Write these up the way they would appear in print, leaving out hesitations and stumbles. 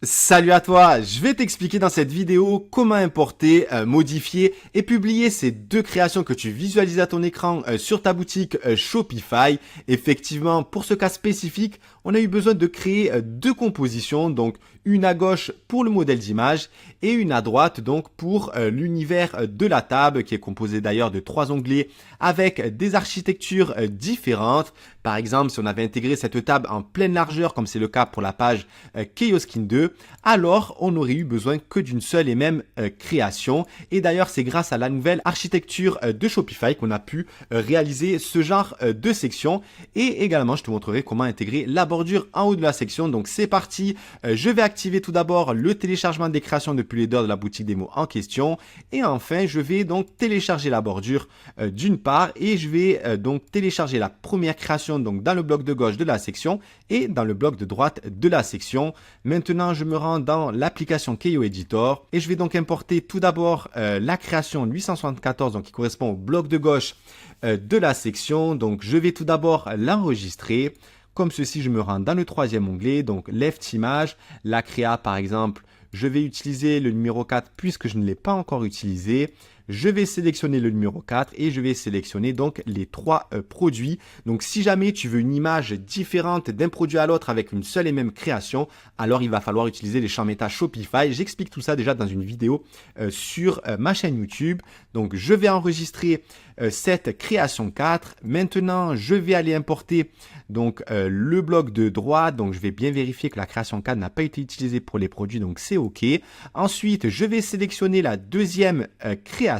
Salut à toi, je vais t'expliquer dans cette vidéo comment importer, modifier et publier ces deux créations que tu visualises à ton écran sur ta boutique Shopify. Effectivement, pour ce cas spécifique, on a eu besoin de créer deux compositions, donc une à gauche pour le modèle d'image et une à droite donc pour l'univers de la table qui est composé d'ailleurs de 3 onglets avec des architectures différentes. Par exemple, si on avait intégré cette table en pleine largeur comme c'est le cas pour la page Keyoskin 2, alors on n'aurait eu besoin que d'une seule et même création. Et d'ailleurs, c'est grâce à la nouvelle architecture de Shopify qu'on a pu réaliser ce genre de section. Et également, je te montrerai comment intégrer la bordure en haut de la section. Donc c'est parti, je vais activer tout d'abord le téléchargement des créations depuis les de la boutique démo en question. Et enfin, je vais donc télécharger la bordure d'une part et je vais donc télécharger la première création donc dans le bloc de gauche de la section et dans le bloc de droite de la section. Maintenant, je me rends dans l'application Keyo Editor et je vais donc importer tout d'abord la création 874 donc qui correspond au bloc de gauche de la section. Donc, je vais tout d'abord l'enregistrer. Comme ceci, je me rends dans le troisième onglet, donc Left Image, la créa par exemple. Je vais utiliser le numéro 4 puisque je ne l'ai pas encore utilisé. Je vais sélectionner le numéro 4 et je vais sélectionner donc les 3 produits. Donc si jamais tu veux une image différente d'un produit à l'autre avec une seule et même création, alors il va falloir utiliser les champs méta Shopify. J'explique tout ça déjà dans une vidéo sur ma chaîne YouTube. Donc je vais enregistrer cette création 4. Maintenant, je vais aller importer donc le bloc de droite. Donc je vais bien vérifier que la création 4 n'a pas été utilisée pour les produits, donc c'est OK. Ensuite, je vais sélectionner la deuxième création.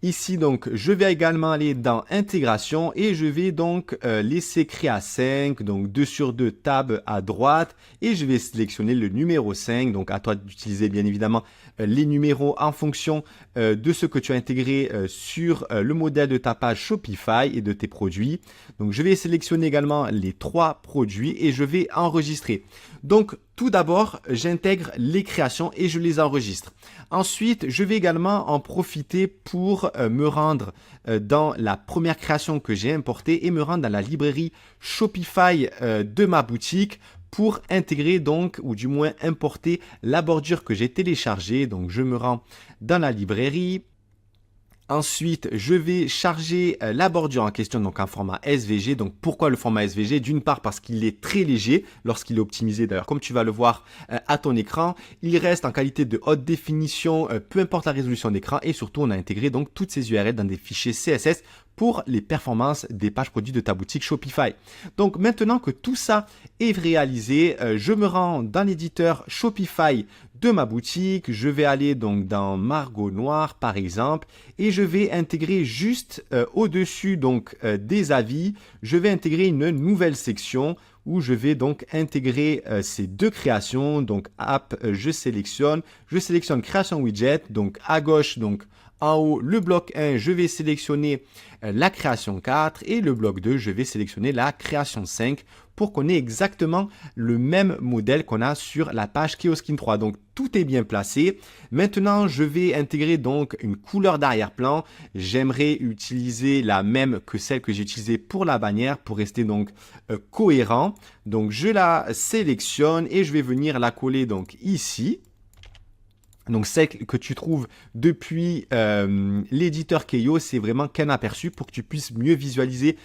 Ici, donc, je vais également aller dans intégration et je vais donc laisser créa 5, donc 2 sur 2 tab à droite et je vais sélectionner le numéro 5. Donc, à toi d'utiliser bien évidemment les numéros en fonction de ce que tu as intégré sur le modèle de ta page Shopify et de tes produits. Donc, je vais sélectionner également les 3 produits et je vais enregistrer. Donc, tout d'abord, j'intègre les créations et je les enregistre. Ensuite, je vais également en profiter pour me rendre dans la première création que j'ai importée et me rendre dans la librairie Shopify de ma boutique pour intégrer donc, ou du moins importer la bordure que j'ai téléchargée. Donc, je me rends dans la librairie. Ensuite, je vais charger la bordure en question, donc en format SVG. Donc, pourquoi le format SVG? D'une part, parce qu'il est très léger lorsqu'il est optimisé. D'ailleurs, comme tu vas le voir à ton écran, il reste en qualité de haute définition, peu importe la résolution d'écran. Et surtout, on a intégré donc toutes ces URL dans des fichiers CSS pour les performances des pages produits de ta boutique Shopify. Donc, maintenant que tout ça est réalisé, je me rends dans l'éditeur Shopify de ma boutique. Je vais aller donc dans Margot Noir par exemple et je vais intégrer juste au-dessus donc des avis, je vais intégrer une nouvelle section où je vais donc intégrer ces deux créations. Donc app, je sélectionne création widget, donc à gauche, donc en haut, le bloc 1, je vais sélectionner la création 4 et le bloc 2, je vais sélectionner la création 5 pour qu'on ait exactement le même modèle qu'on a sur la page Keyoskin 3. Donc, tout est bien placé. Maintenant, je vais intégrer donc une couleur d'arrière-plan. J'aimerais utiliser la même que celle que j'ai utilisée pour la bannière pour rester donc cohérent. Donc, je la sélectionne et je vais venir la coller donc ici. Donc, celle que tu trouves depuis l'éditeur Keyo, c'est vraiment qu'un aperçu pour que tu puisses mieux visualiser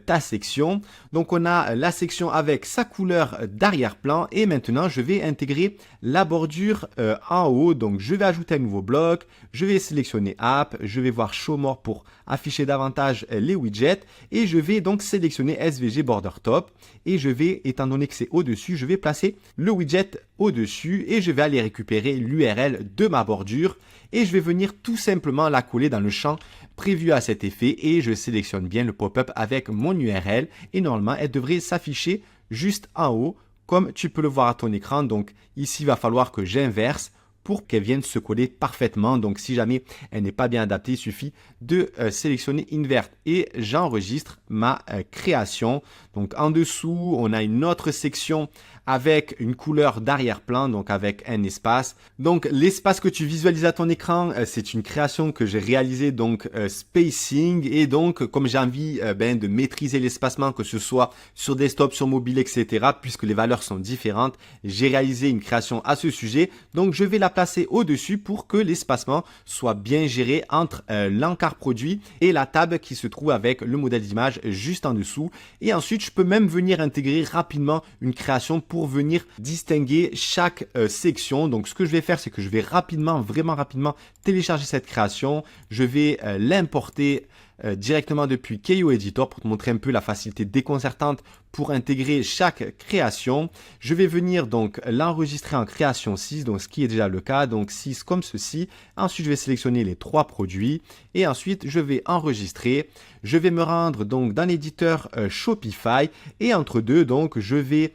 ta section. Donc, on a la section avec sa couleur d'arrière-plan et maintenant, je vais intégrer la bordure en haut. Donc, je vais ajouter un nouveau bloc, je vais sélectionner App, je vais voir Show More pour afficher davantage les widgets et je vais donc sélectionner SVG Border Top et je vais, étant donné que c'est au-dessus, je vais placer le widget au-dessus et je vais aller récupérer l'URL de ma bordure et je vais venir tout simplement la coller dans le champ prévu à cet effet et je sélectionne bien le pop-up avec mon URL et normalement elle devrait s'afficher juste en haut comme tu peux le voir à ton écran. Donc ici il va falloir que j'inverse pour qu'elle vienne se coller parfaitement. Donc si jamais elle n'est pas bien adaptée, il suffit de sélectionner Invert et j'enregistre ma création. Donc en dessous, on a une autre section avec une couleur d'arrière-plan, donc avec un espace. Donc l'espace que tu visualises à ton écran, c'est une création que j'ai réalisée, donc spacing, et donc comme j'ai envie de maîtriser l'espacement, que ce soit sur desktop, sur mobile, etc., puisque les valeurs sont différentes, j'ai réalisé une création à ce sujet. Donc je vais la placer au-dessus pour que l'espacement soit bien géré entre l'encart produit et la table qui se trouve avec le modèle d'image juste en dessous. Et ensuite, je peux même venir intégrer rapidement une création pour venir distinguer chaque section. Donc ce que je vais faire, c'est que je vais vraiment rapidement télécharger cette création. Je vais l'importer directement depuis Keio Editor pour te montrer un peu la facilité déconcertante pour intégrer chaque création. Je vais venir donc l'enregistrer en création 6, donc ce qui est déjà le cas, donc 6 comme ceci. Ensuite, je vais sélectionner les 3 produits et ensuite, je vais enregistrer. Je vais me rendre donc dans l'éditeur Shopify et entre deux, donc je vais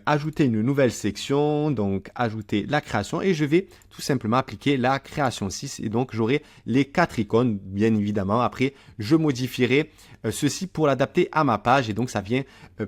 ajouter une nouvelle section, donc ajouter la création et je vais tout simplement appliquer la création 6 et donc j'aurai les 4 icônes bien évidemment. Après, je modifierai ceci pour l'adapter à ma page et donc ça vient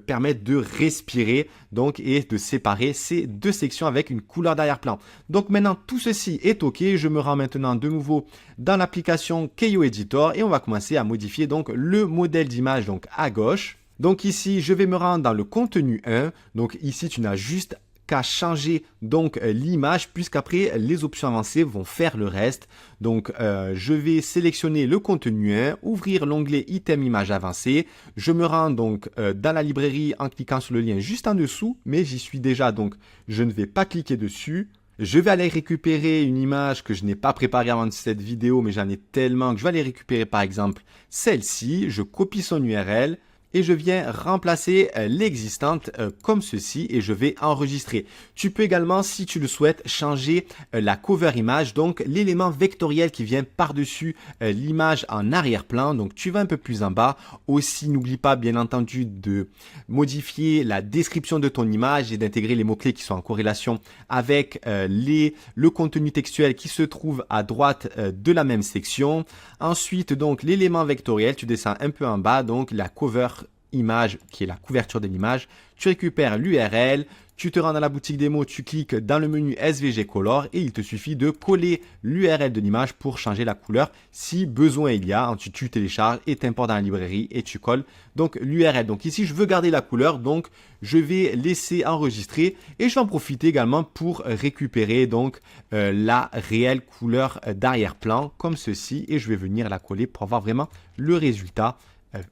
permettre de respirer donc et de séparer ces deux sections avec une couleur d'arrière-plan. Donc maintenant tout ceci est OK, je me rends maintenant de nouveau dans l'application Keio Editor et on va commencer à modifier donc le modèle d'image donc à gauche. Donc ici, je vais me rendre dans le contenu 1. Donc ici, tu n'as juste qu'à changer donc l'image puisqu'après les options avancées vont faire le reste. Donc je vais sélectionner le contenu 1, ouvrir l'onglet item image avancée. Je me rends donc dans la librairie en cliquant sur le lien juste en dessous, mais j'y suis déjà donc je ne vais pas cliquer dessus. Je vais aller récupérer une image que je n'ai pas préparée avant cette vidéo, mais j'en ai tellement que je vais aller récupérer par exemple celle-ci. Je copie son URL. Et je viens remplacer l'existante comme ceci et je vais enregistrer. Tu peux également, si tu le souhaites, changer la cover image, donc l'élément vectoriel qui vient par-dessus l'image en arrière-plan. Donc tu vas un peu plus en bas. Aussi, n'oublie pas bien entendu de modifier la description de ton image et d'intégrer les mots-clés qui sont en corrélation avec le contenu textuel qui se trouve à droite de la même section. Ensuite, donc l'élément vectoriel, tu descends un peu en bas, donc la cover image qui est la couverture de l'image, tu récupères l'URL, tu te rends dans la boutique des mots, tu cliques dans le menu SVG Color et il te suffit de coller l'URL de l'image pour changer la couleur si besoin il y a. Ensuite tu télécharges et t'importes dans la librairie et tu colles donc l'URL. Donc ici je veux garder la couleur, donc je vais laisser enregistrer et je vais en profiter également pour récupérer donc la réelle couleur d'arrière-plan comme ceci et je vais venir la coller pour avoir vraiment le résultat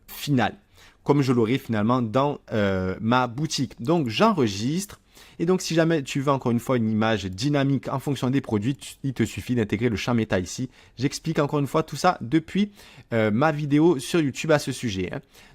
final, comme je l'aurai finalement dans ma boutique. Donc j'enregistre et donc si jamais tu veux encore une fois une image dynamique en fonction des produits, il te suffit d'intégrer le champ méta ici. J'explique encore une fois tout ça depuis ma vidéo sur YouTube à ce sujet.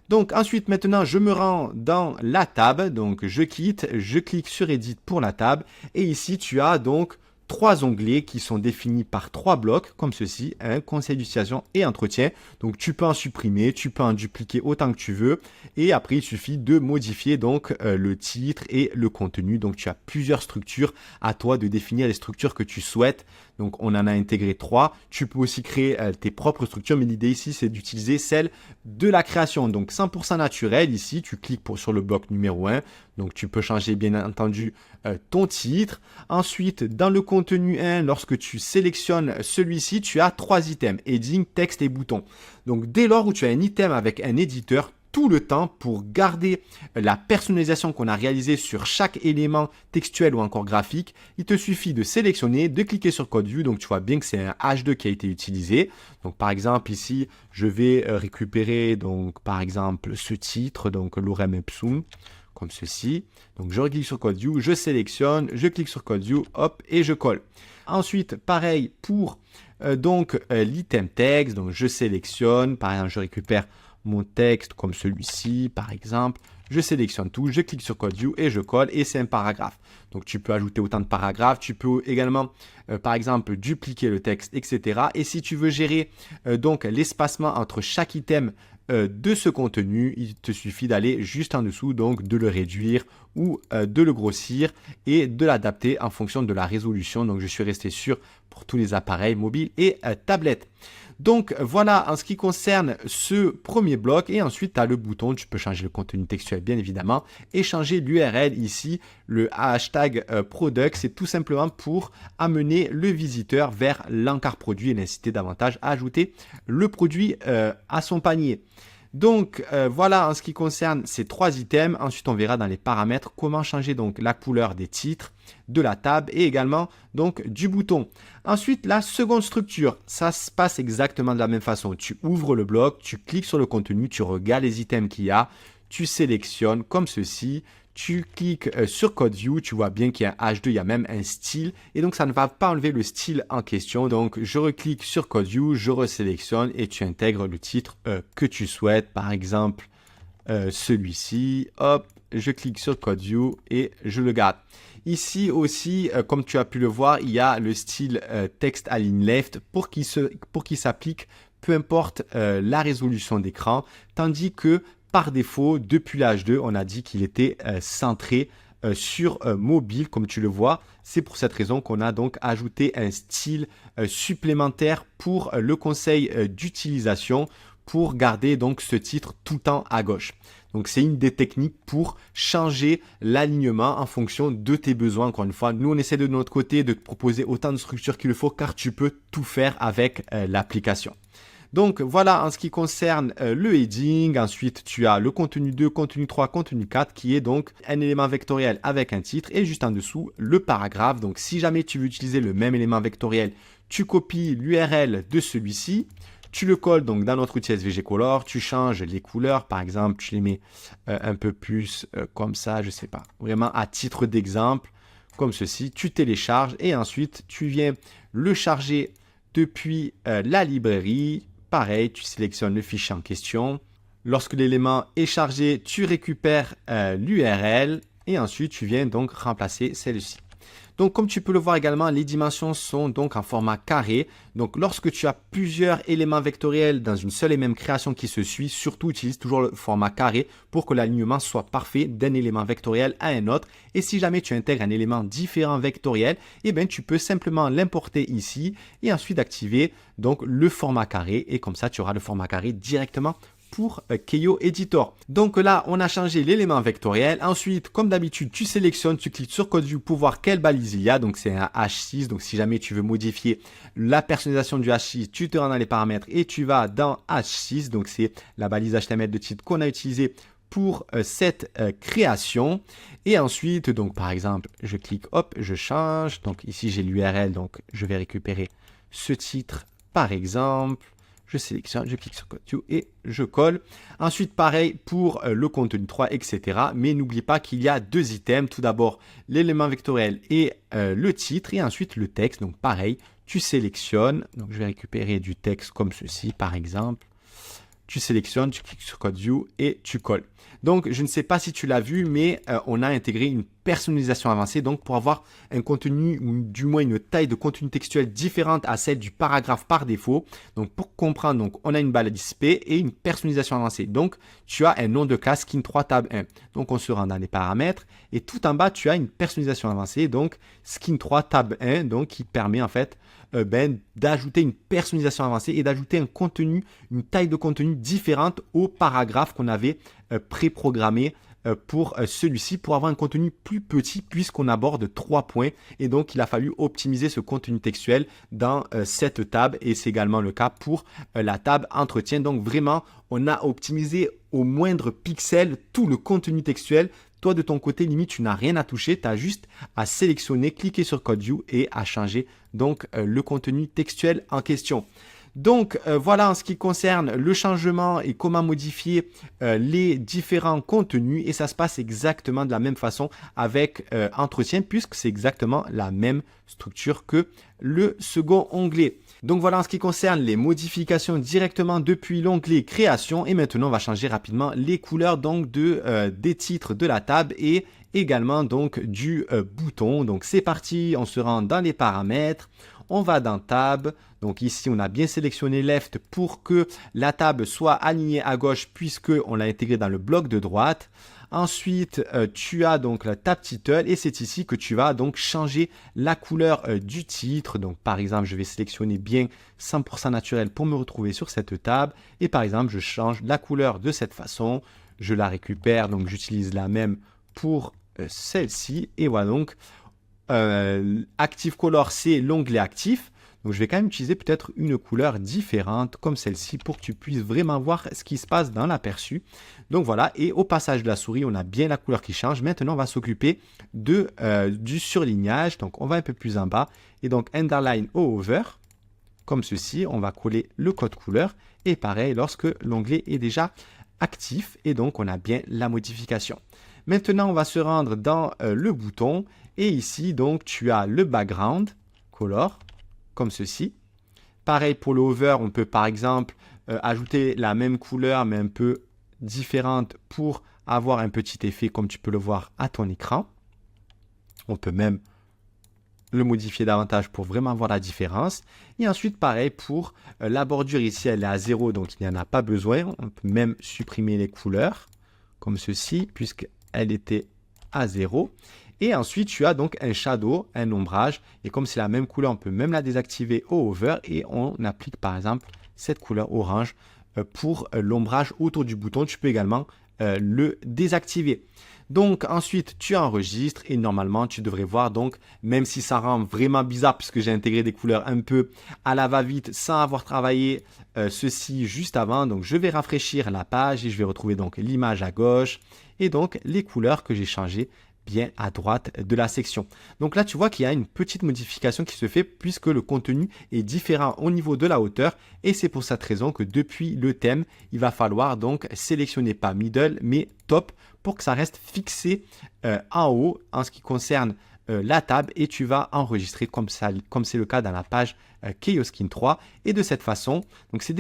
Donc ensuite maintenant je me rends dans la table, donc je quitte, je clique sur Edit pour la table et ici tu as donc 3 onglets qui sont définis par 3 blocs comme ceci, conseil d'utilisation et entretien. Donc tu peux en supprimer, tu peux en dupliquer autant que tu veux et après il suffit de modifier donc le titre et le contenu. Donc tu as plusieurs structures, à toi de définir les structures que tu souhaites. Donc on en a intégré 3. Tu peux aussi créer tes propres structures, mais l'idée ici c'est d'utiliser celle de la création. Donc 100% naturel ici, tu cliques sur le bloc numéro 1. Donc tu peux changer bien entendu ton titre. Ensuite dans le contenu 1, lorsque tu sélectionnes celui-ci, tu as 3 items, heading, texte et bouton. Donc dès lors où tu as un item avec un éditeur, tout le temps pour garder la personnalisation qu'on a réalisée sur chaque élément textuel ou encore graphique, il te suffit de sélectionner, de cliquer sur Code View. Donc tu vois bien que c'est un H2 qui a été utilisé. Donc par exemple ici, je vais récupérer donc par exemple ce titre, donc Lorem Ipsum, comme ceci. Donc je clique sur Code View, je sélectionne, je clique sur Code View, hop, et je colle. Ensuite, pareil pour l'item texte. Donc je sélectionne, par exemple, je récupère mon texte comme celui-ci, par exemple. Je sélectionne tout, je clique sur Code View et je colle et c'est un paragraphe. Donc tu peux ajouter autant de paragraphes, tu peux également par exemple dupliquer le texte, etc. Et si tu veux gérer donc l'espacement entre chaque item de ce contenu, il te suffit d'aller juste en dessous, donc de le réduire ou de le grossir et de l'adapter en fonction de la résolution. Donc je suis resté sur pour tous les appareils mobiles et tablettes. Donc voilà en ce qui concerne ce premier bloc et ensuite tu as le bouton, tu peux changer le contenu textuel bien évidemment et changer l'URL ici, le hashtag product, c'est tout simplement pour amener le visiteur vers l'encart produit et l'inciter davantage à ajouter le produit à son panier. Donc voilà en ce qui concerne ces 3 items. Ensuite on verra dans les paramètres comment changer donc la couleur des titres, de la table et également donc du bouton. Ensuite la seconde structure, ça se passe exactement de la même façon. Tu ouvres le bloc, tu cliques sur le contenu, tu regardes les items qu'il y a, tu sélectionnes comme ceci. Tu cliques sur Code View, tu vois bien qu'il y a un H2, il y a même un style. Et donc, ça ne va pas enlever le style en question. Donc, je reclique sur Code View, je resélectionne et tu intègres le titre que tu souhaites. Par exemple, celui-ci. Hop, je clique sur Code View et je le garde. Ici aussi, comme tu as pu le voir, il y a le style texte align left pour qu'il s'applique, peu importe la résolution d'écran. Tandis que par défaut, depuis l'H2, on a dit qu'il était centré sur mobile, comme tu le vois. C'est pour cette raison qu'on a donc ajouté un style supplémentaire pour le conseil d'utilisation pour garder donc ce titre tout le temps à gauche. Donc c'est une des techniques pour changer l'alignement en fonction de tes besoins. Encore une fois, nous on essaie de notre côté de te proposer autant de structures qu'il le faut car tu peux tout faire avec l'application. Donc voilà en ce qui concerne le heading. Ensuite, tu as le contenu 2, contenu 3, contenu 4 qui est donc un élément vectoriel avec un titre et juste en dessous le paragraphe. Donc si jamais tu veux utiliser le même élément vectoriel, tu copies l'URL de celui-ci. Tu le colles donc dans notre outil SVG Color, tu changes les couleurs, par exemple, tu les mets un peu plus comme ça, je sais pas, vraiment à titre d'exemple, comme ceci. Tu télécharges et ensuite tu viens le charger depuis la librairie. Pareil, tu sélectionnes le fichier en question. Lorsque l'élément est chargé, tu récupères l'URL et ensuite tu viens donc remplacer celle-ci. Donc comme tu peux le voir également, les dimensions sont donc en format carré. Donc lorsque tu as plusieurs éléments vectoriels dans une seule et même création qui se suit, surtout utilise toujours le format carré pour que l'alignement soit parfait d'un élément vectoriel à un autre. Et si jamais tu intègres un élément différent vectoriel, eh bien tu peux simplement l'importer ici et ensuite activer donc le format carré. Et comme ça, tu auras le format carré directement pour Keyo Editor. Donc là, on a changé l'élément vectoriel. Ensuite, comme d'habitude, tu sélectionnes, tu cliques sur Code View pour voir quelle balise il y a. Donc c'est un H6. Donc si jamais tu veux modifier la personnalisation du H6, tu te rends dans les paramètres et tu vas dans H6. Donc c'est la balise HTML de titre qu'on a utilisée pour cette création. Et ensuite, donc par exemple, je clique, hop, je change. Donc ici, j'ai l'URL. Donc je vais récupérer ce titre par exemple. Je sélectionne, je clique sur Code View et je colle. Ensuite, pareil pour le contenu 3, etc. Mais n'oublie pas qu'il y a 2 items. Tout d'abord, l'élément vectoriel et le titre. Et ensuite, le texte. Donc, pareil, tu sélectionnes. Donc, je vais récupérer du texte comme ceci, par exemple. Tu sélectionnes, tu cliques sur Code View et tu colles. Donc, je ne sais pas si tu l'as vu, mais on a intégré une personnalisation avancée. Donc, pour avoir un contenu ou du moins une taille de contenu textuel différente à celle du paragraphe par défaut. Donc, pour comprendre, donc, on a une balise P et une personnalisation avancée. Donc, tu as un nom de classe Skin3 Tab 1. Donc, on se rend dans les paramètres et tout en bas, tu as une personnalisation avancée. Donc, Skin3 Tab 1, donc, qui permet en fait d'ajouter une personnalisation avancée et d'ajouter un contenu, une taille de contenu différente au paragraphe qu'on avait préprogrammé pour celui-ci pour avoir un contenu plus petit puisqu'on aborde 3 points et donc il a fallu optimiser ce contenu textuel dans cette table et c'est également le cas pour la table entretien. Donc vraiment, on a optimisé au moindre pixel tout le contenu textuel. Toi, de ton côté, limite, tu n'as rien à toucher. Tu as juste à sélectionner, cliquer sur Code View et à changer donc le contenu textuel en question. Donc voilà en ce qui concerne le changement et comment modifier les différents contenus et ça se passe exactement de la même façon avec entretien puisque c'est exactement la même structure que le second onglet. Donc voilà en ce qui concerne les modifications directement depuis l'onglet création et maintenant on va changer rapidement les couleurs donc des titres de la table et également donc du bouton. Donc c'est parti, on se rend dans les paramètres. on va dans Tab. Donc ici, on a bien sélectionné Left pour que la table soit alignée à gauche puisque on l'a intégré dans le bloc de droite. Ensuite, tu as donc la Tab Title et c'est ici que tu vas donc changer la couleur du titre. Donc par exemple, je vais sélectionner bien 100% naturel pour me retrouver sur cette table. Et par exemple, je change la couleur de cette façon. Je la récupère, donc j'utilise la même pour celle-ci. Et voilà donc, Active Color, c'est l'onglet actif. Donc je vais quand même utiliser peut-être une couleur différente comme celle-ci pour que tu puisses vraiment voir ce qui se passe dans l'aperçu. Donc voilà, et au passage de la souris, on a bien la couleur qui change. Maintenant, on va s'occuper du surlignage. Donc on va un peu plus en bas et donc Underline au Hover, comme ceci. On va coller le code couleur et pareil lorsque l'onglet est déjà actif et donc on a bien la modification. Maintenant, on va se rendre dans le bouton et ici, donc tu as le Background Color, comme ceci. Pareil pour le hover, on peut par exemple ajouter la même couleur mais un peu différente pour avoir un petit effet comme tu peux le voir à ton écran. On peut même le modifier davantage pour vraiment voir la différence. Et ensuite pareil pour la bordure ici, elle est à 0 donc il n'y en a pas besoin. On peut même supprimer les couleurs comme ceci puisqu'elle était à 0. Et ensuite, tu as donc un shadow, un ombrage. Et comme c'est la même couleur, on peut même la désactiver au hover. Et on applique par exemple cette couleur orange pour l'ombrage autour du bouton. Tu peux également le désactiver. Donc ensuite, tu enregistres et normalement, tu devrais voir donc, même si ça rend vraiment bizarre puisque j'ai intégré des couleurs un peu à la va-vite sans avoir travaillé ceci juste avant. Donc je vais rafraîchir la page et je vais retrouver donc l'image à gauche et donc les couleurs que j'ai changées bien à droite de la section. Donc là, tu vois qu'il y a une petite modification qui se fait puisque le contenu est différent au niveau de la hauteur et c'est pour cette raison que depuis le thème, il va falloir donc sélectionner pas middle mais top pour que ça reste fixé en haut en ce qui concerne la table et tu vas enregistrer comme c'est le cas dans la page Keoskin 3 et de cette façon, donc c'est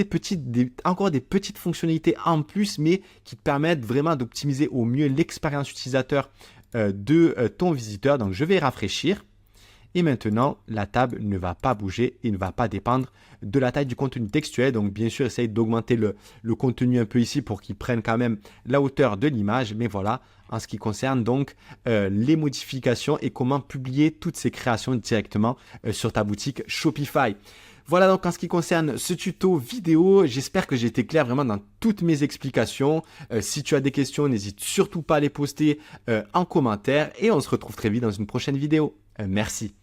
encore des petites fonctionnalités en plus mais qui te permettent vraiment d'optimiser au mieux l'expérience utilisateur de ton visiteur. Donc je vais rafraîchir et maintenant la table ne va pas bouger et ne va pas dépendre de la taille du contenu textuel. Donc bien sûr, essaye d'augmenter le contenu un peu ici pour qu'il prenne quand même la hauteur de l'image. Mais voilà, en ce qui concerne donc les modifications et comment publier toutes ces créations directement sur ta boutique Shopify. Voilà donc en ce qui concerne ce tuto vidéo, j'espère que j'ai été clair vraiment dans toutes mes explications. Si tu as des questions, n'hésite surtout pas à les poster en commentaire et on se retrouve très vite dans une prochaine vidéo. Merci.